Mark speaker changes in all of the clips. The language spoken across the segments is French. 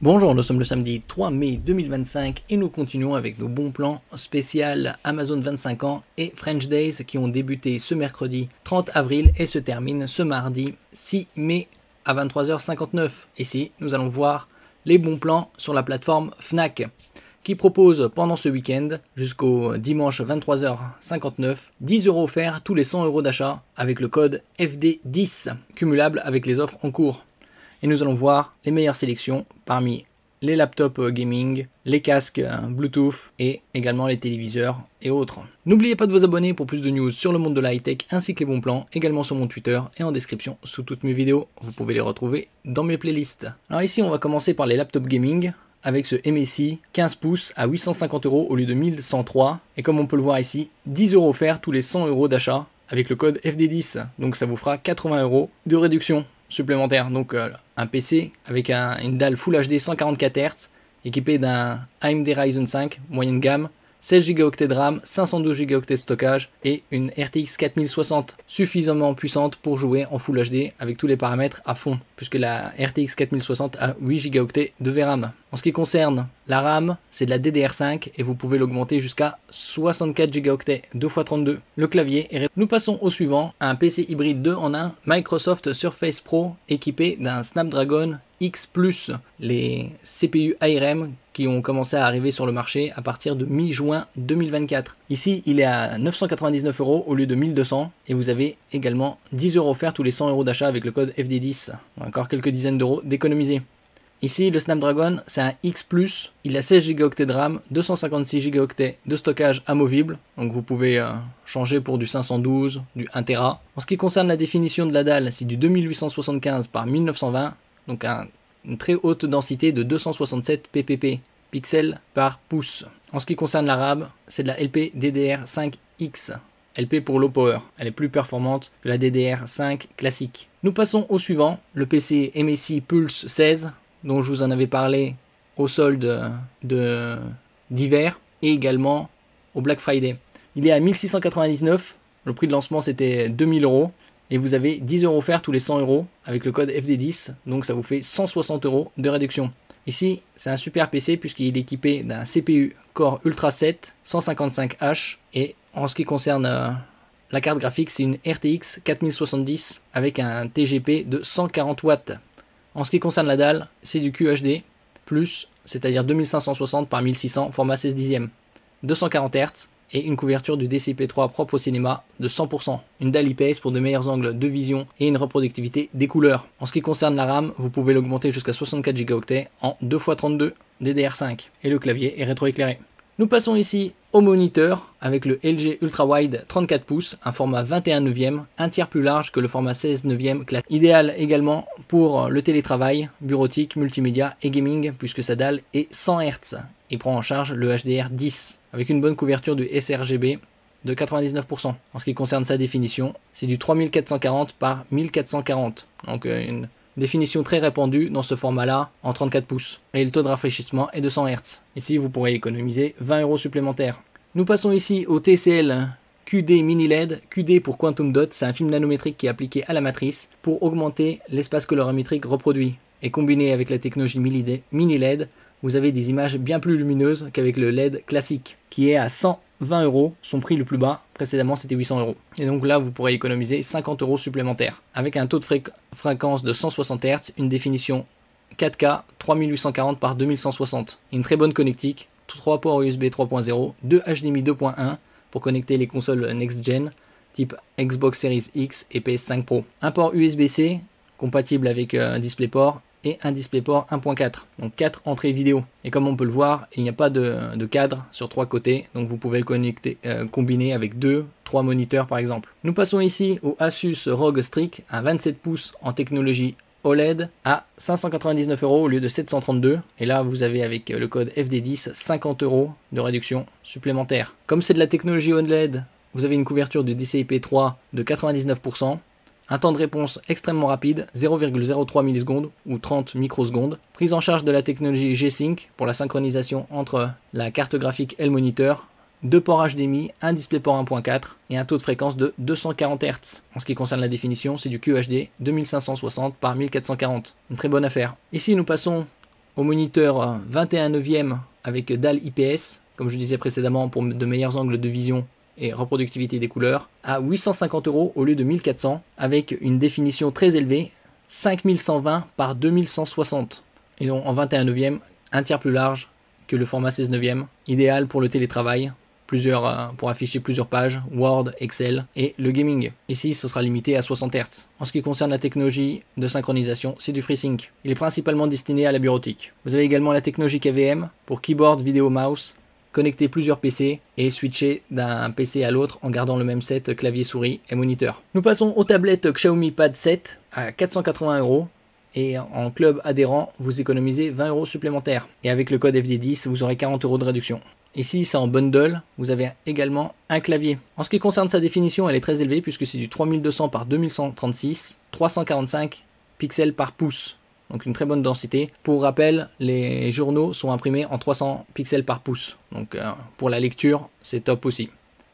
Speaker 1: Bonjour, nous sommes le samedi 3 mai 2025 et nous continuons avec nos bons plans spécial Amazon 25 ans et French Days qui ont débuté ce mercredi 30 avril et se terminent ce mardi 6 mai à 23h59. Ici, nous allons voir les bons plans sur la plateforme Fnac qui propose pendant ce week-end jusqu'au dimanche 23h59 10 € offerts tous les 100 € d'achat avec le code FD10 cumulable avec les offres en cours. Et nous allons voir les meilleures sélections parmi les laptops gaming, les casques Bluetooth et également les téléviseurs et autres. N'oubliez pas de vous abonner pour plus de news sur le monde de la high-tech ainsi que les bons plans, également sur mon Twitter et en description sous toutes mes vidéos. Vous pouvez les retrouver dans mes playlists. Alors ici on va commencer par les laptops gaming avec ce MSI 15 pouces à 850 € au lieu de 1103. Et comme on peut le voir ici, 10 € offerts tous les 100 € d'achat avec le code FD10. Donc ça vous fera 80 € de réduction supplémentaire. Donc un PC avec une dalle Full HD 144 Hz équipé d'un AMD Ryzen 5 moyenne gamme, 16 Go de RAM, 512 Go de stockage et une RTX 4060 suffisamment puissante pour jouer en Full HD avec tous les paramètres à fond puisque la RTX 4060 a 8 Go de VRAM. En ce qui concerne la RAM, c'est de la DDR5 et vous pouvez l'augmenter jusqu'à 64 Go 2x32. Le clavier est... Nous passons au suivant, un PC hybride 2 en 1 Microsoft Surface Pro équipé d'un Snapdragon X+, les CPU ARM qui ont commencé à arriver sur le marché à partir de mi-juin 2024. Ici, il est à 999 € au lieu de 1200 et vous avez également 10 € offerts tous les 100 € d'achat avec le code FD10. Encore quelques dizaines d'euros d'économiser. Ici, le Snapdragon, c'est un X+, il a 16 Go de RAM, 256 Go de stockage amovible, donc vous pouvez changer pour du 512, du 1 Tera. En ce qui concerne la définition de la dalle, c'est du 2875 par 1920, donc une très haute densité de 267 ppp, pixels par pouce. En ce qui concerne la RAM, c'est de la LP DDR5X. LP pour low power, elle est plus performante que la DDR5 classique. Nous passons au suivant, le PC MSI Pulse 16, dont je vous en avais parlé au solde d'hiver et également au Black Friday. Il est à 1699, le prix de lancement c'était 2000 € et vous avez 10 € offerts tous les 100 € avec le code FD10, donc ça vous fait 160 € de réduction. Ici, c'est un super PC puisqu'il est équipé d'un CPU Core Ultra 7 155H et en ce qui concerne la carte graphique, c'est une RTX 4070 avec un TGP de 140 watts. En ce qui concerne la dalle, c'est du QHD+, c'est-à-dire 2560 par 1600, format 16 dixièmes, 240 Hz et une couverture du DCP3 propre au cinéma de 100%. Une dalle IPS pour de meilleurs angles de vision et une reproductivité des couleurs. En ce qui concerne la RAM, vous pouvez l'augmenter jusqu'à 64 Go en 2x32 DDR5 et le clavier est rétroéclairé. Nous passons ici au moniteur avec le LG Ultra Wide 34 pouces, un format 21 neuvième, un tiers plus large que le format 16 neuvième classique. Idéal également pour le télétravail, bureautique, multimédia et gaming puisque sa dalle est 100 Hz et prend en charge le HDR10 avec une bonne couverture du sRGB de 99%. En ce qui concerne sa définition, c'est du 3440 par 1440, donc une définition très répandue dans ce format-là en 34 pouces. Et le taux de rafraîchissement est de 100 Hz. Ici, vous pourrez économiser 20 € supplémentaires. Nous passons ici au TCL QD Mini LED. QD pour Quantum Dot, c'est un film nanométrique qui est appliqué à la matrice pour augmenter l'espace colorimétrique reproduit. Et combiné avec la technologie Mini LED, vous avez des images bien plus lumineuses qu'avec le LED classique, qui est à 120 €, son prix le plus bas, précédemment c'était 800 €. Et donc là vous pourrez économiser 50 € supplémentaires. Avec un taux de fréquence de 160 Hz, une définition 4K 3840 par 2160. Une très bonne connectique, 3 ports USB 3.0, 2 HDMI 2.1 pour connecter les consoles next-gen, type Xbox Series X et PS5 Pro. Un port USB-C compatible avec un DisplayPort et un DisplayPort 1.4, donc 4 entrées vidéo. Et comme on peut le voir, il n'y a pas de cadre sur 3 côtés, donc vous pouvez le connecter, combiner avec 2-3 moniteurs par exemple. Nous passons ici au Asus ROG Strix, un 27 pouces en technologie OLED à 599 € au lieu de 732. Et là, vous avez avec le code FD10 50 € de réduction supplémentaire. Comme c'est de la technologie OLED, vous avez une couverture du DCI-P3 de 99%. Un temps de réponse extrêmement rapide, 0,03 millisecondes ou 30 microsecondes. Prise en charge de la technologie G-Sync pour la synchronisation entre la carte graphique et le moniteur. 2 ports HDMI, un DisplayPort 1.4 et un taux de fréquence de 240 Hz. En ce qui concerne la définition, c'est du QHD 2560 par 1440. Une très bonne affaire. Ici, nous passons au moniteur 21/9 avec dalle IPS, comme je disais précédemment, pour de meilleurs angles de vision et reproductivité des couleurs, à 850 € au lieu de 1400, avec une définition très élevée, 5120 par 2160. Et donc en 21/9, un tiers plus large que le format 16/9, idéal pour le télétravail, pour afficher plusieurs pages, Word, Excel et le gaming. Ici, ce sera limité à 60 Hz. En ce qui concerne la technologie de synchronisation, c'est du FreeSync. Il est principalement destiné à la bureautique. Vous avez également la technologie KVM pour keyboard, vidéo, mouse, connecter plusieurs PC et switcher d'un PC à l'autre en gardant le même set clavier, souris et moniteur. Nous passons aux tablettes Xiaomi Pad 7 à 480 € et en club adhérent, vous économisez 20 € supplémentaires. Et avec le code FD10, vous aurez 40 € de réduction. Ici, c'est en bundle, vous avez également un clavier. En ce qui concerne sa définition, elle est très élevée puisque c'est du 3200 par 2136, 345 pixels par pouce. Donc une très bonne densité. Pour rappel, les journaux sont imprimés en 300 pixels par pouce. Donc pour la lecture, c'est top aussi.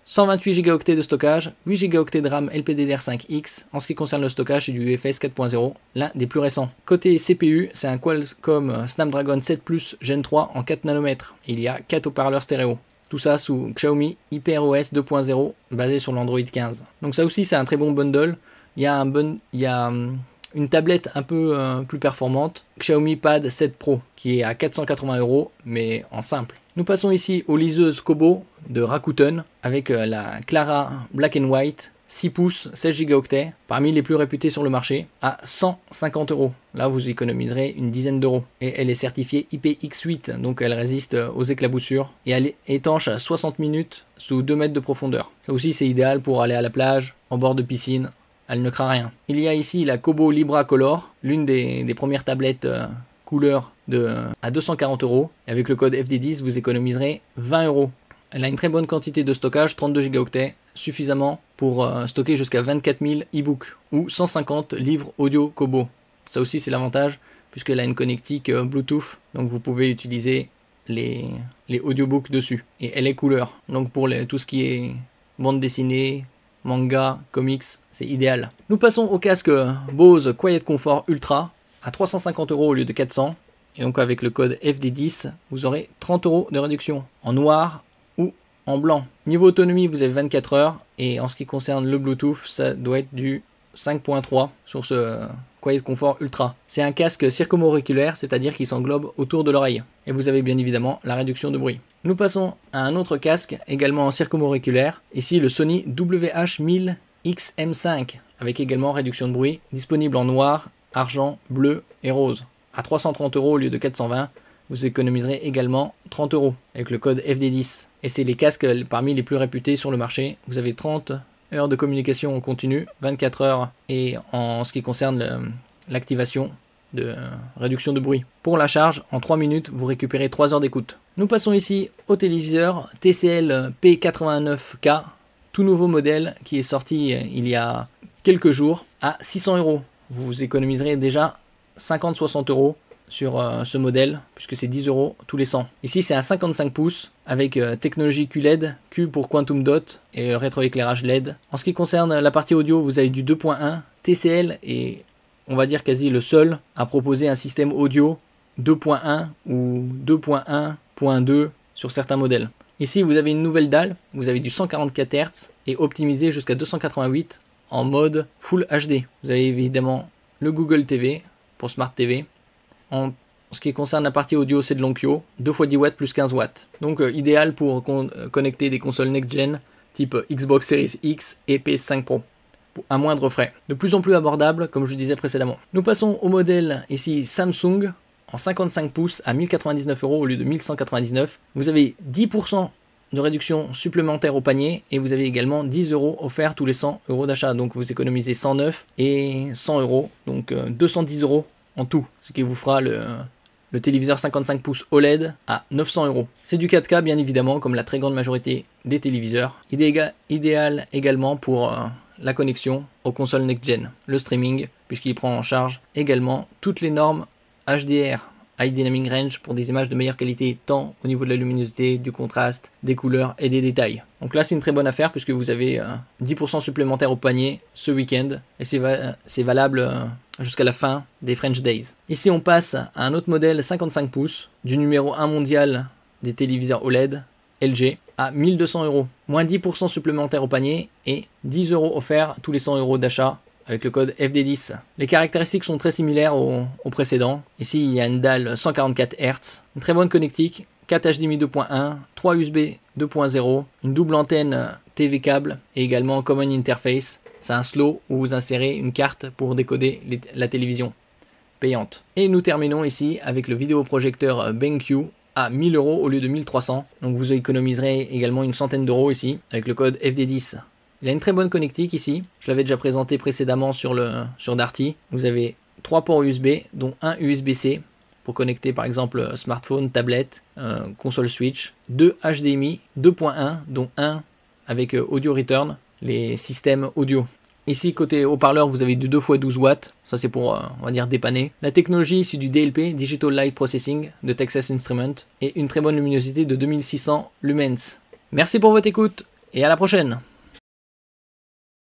Speaker 1: 128 Go de stockage, 8 Go de RAM LPDDR5X. En ce qui concerne le stockage, c'est du UFS 4.0, l'un des plus récents. Côté CPU, c'est un Qualcomm Snapdragon 7 Plus Gen 3 en 4 nanomètres. Il y a 4 haut-parleurs stéréo. Tout ça sous Xiaomi HyperOS 2.0, basé sur l'Android 15. Donc ça aussi, c'est un très bon bundle. Il y a une tablette un peu plus performante, Xiaomi Pad 7 Pro, qui est à 480 €, mais en simple. Nous passons ici aux liseuses Kobo de Rakuten, avec la Clara Black and White, 6 pouces, 16 Go, parmi les plus réputées sur le marché, à 150 €. Là, vous économiserez une dizaine d'euros. Et elle est certifiée IPX8, donc elle résiste aux éclaboussures, et elle est étanche à 60 minutes sous 2 mètres de profondeur. Ça aussi, c'est idéal pour aller à la plage, en bord de piscine. Elle ne craint rien. Il y a ici la Kobo Libra Color, l'une des premières tablettes couleur à 240 €. Et avec le code FD10, vous économiserez 20 €. Elle a une très bonne quantité de stockage, 32 Go, suffisamment pour stocker jusqu'à 24 000 e-books ou 150 livres audio Kobo. Ça aussi, c'est l'avantage, puisqu'elle a une connectique Bluetooth, donc vous pouvez utiliser les audiobooks dessus. Et elle est couleur, donc pour tout ce qui est bande dessinée, manga, comics, c'est idéal. Nous passons au casque Bose Quiet Comfort Ultra à 350 € au lieu de 400. Et donc avec le code FD10, vous aurez 30 € de réduction en noir ou en blanc. Niveau autonomie, vous avez 24 heures. Et en ce qui concerne le Bluetooth, ça doit être du 5.3 sur ce Quiet Comfort Ultra. C'est un casque circumauriculaire, c'est-à-dire qu'il s'englobe autour de l'oreille. Et vous avez bien évidemment la réduction de bruit. Nous passons à un autre casque, également circumauriculaire. Ici, le Sony WH-1000XM5, avec également réduction de bruit, disponible en noir, argent, bleu et rose. À 330 € au lieu de 420, vous économiserez également 30 € avec le code FD10. Et c'est les casques parmi les plus réputés sur le marché. Vous avez 30 heures de communication en continu, 24 heures et en ce qui concerne l'activation de réduction de bruit. Pour la charge, en 3 minutes, vous récupérez 3 heures d'écoute. Nous passons ici au téléviseur TCL P89K, tout nouveau modèle qui est sorti il y a quelques jours à 600 €. Vous économiserez déjà 50-60 € sur ce modèle, puisque c'est 10 € tous les 100. Ici, c'est un 55 pouces avec technologie QLED, Q pour Quantum Dot et rétroéclairage LED. En ce qui concerne la partie audio, vous avez du 2.1. TCL est, on va dire, quasi le seul à proposer un système audio 2.1 ou 2.1.2 sur certains modèles. Ici, vous avez une nouvelle dalle, vous avez du 144 Hz et optimisé jusqu'à 288 en mode Full HD. Vous avez évidemment le Google TV pour Smart TV. En ce qui concerne la partie audio, c'est de l'Onkyo, 2 x 10 watts plus 15 watts. Donc idéal pour connecter des consoles next-gen type Xbox Series X et PS5 Pro, à moindre frais. De plus en plus abordable, comme je le disais précédemment. Nous passons au modèle ici Samsung en 55 pouces à 1099 € au lieu de 1199. Vous avez 10% de réduction supplémentaire au panier et vous avez également 10 € offerts tous les 100 € d'achat. Donc vous économisez 109 et 100 €, donc 210 € en tout, ce qui vous fera le téléviseur 55 pouces OLED à 900 €. C'est du 4K bien évidemment, comme la très grande majorité des téléviseurs. Idéal également pour la connexion aux consoles next-gen, le streaming, puisqu'il prend en charge également toutes les normes HDR, High Dynamic Range pour des images de meilleure qualité, tant au niveau de la luminosité, du contraste, des couleurs et des détails. Donc là, c'est une très bonne affaire puisque vous avez 10% supplémentaire au panier ce week-end et c'est valable jusqu'à la fin des French Days. Ici, on passe à un autre modèle 55 pouces du numéro 1 mondial des téléviseurs OLED LG à 1200 €. Moins 10% supplémentaire au panier et 10 € offerts tous les 100 € d'achat avec le code FD10. Les caractéristiques sont très similaires aux précédents. Ici, il y a une dalle 144 Hz, une très bonne connectique, 4 HDMI 2.1, 3 USB 2.0, une double antenne TV câble et également Common Interface. C'est un slow où vous insérez une carte pour décoder la télévision payante. Et nous terminons ici avec le vidéoprojecteur BenQ à 1000 € au lieu de 1300. Donc vous économiserez également une centaine d'euros ici avec le code FD10. Il a une très bonne connectique ici. Je l'avais déjà présenté précédemment sur Darty. Vous avez 3 ports USB, dont un USB-C pour connecter par exemple smartphone, tablette, console Switch. 2 HDMI 2.1, dont un avec Audio Return, les systèmes audio. Ici, côté haut-parleur, vous avez du 2x12 watts. Ça, c'est pour, on va dire, dépanner. La technologie, c'est du DLP, Digital Light Processing, de Texas Instruments, et une très bonne luminosité de 2600 lumens. Merci pour votre écoute, et à la prochaine!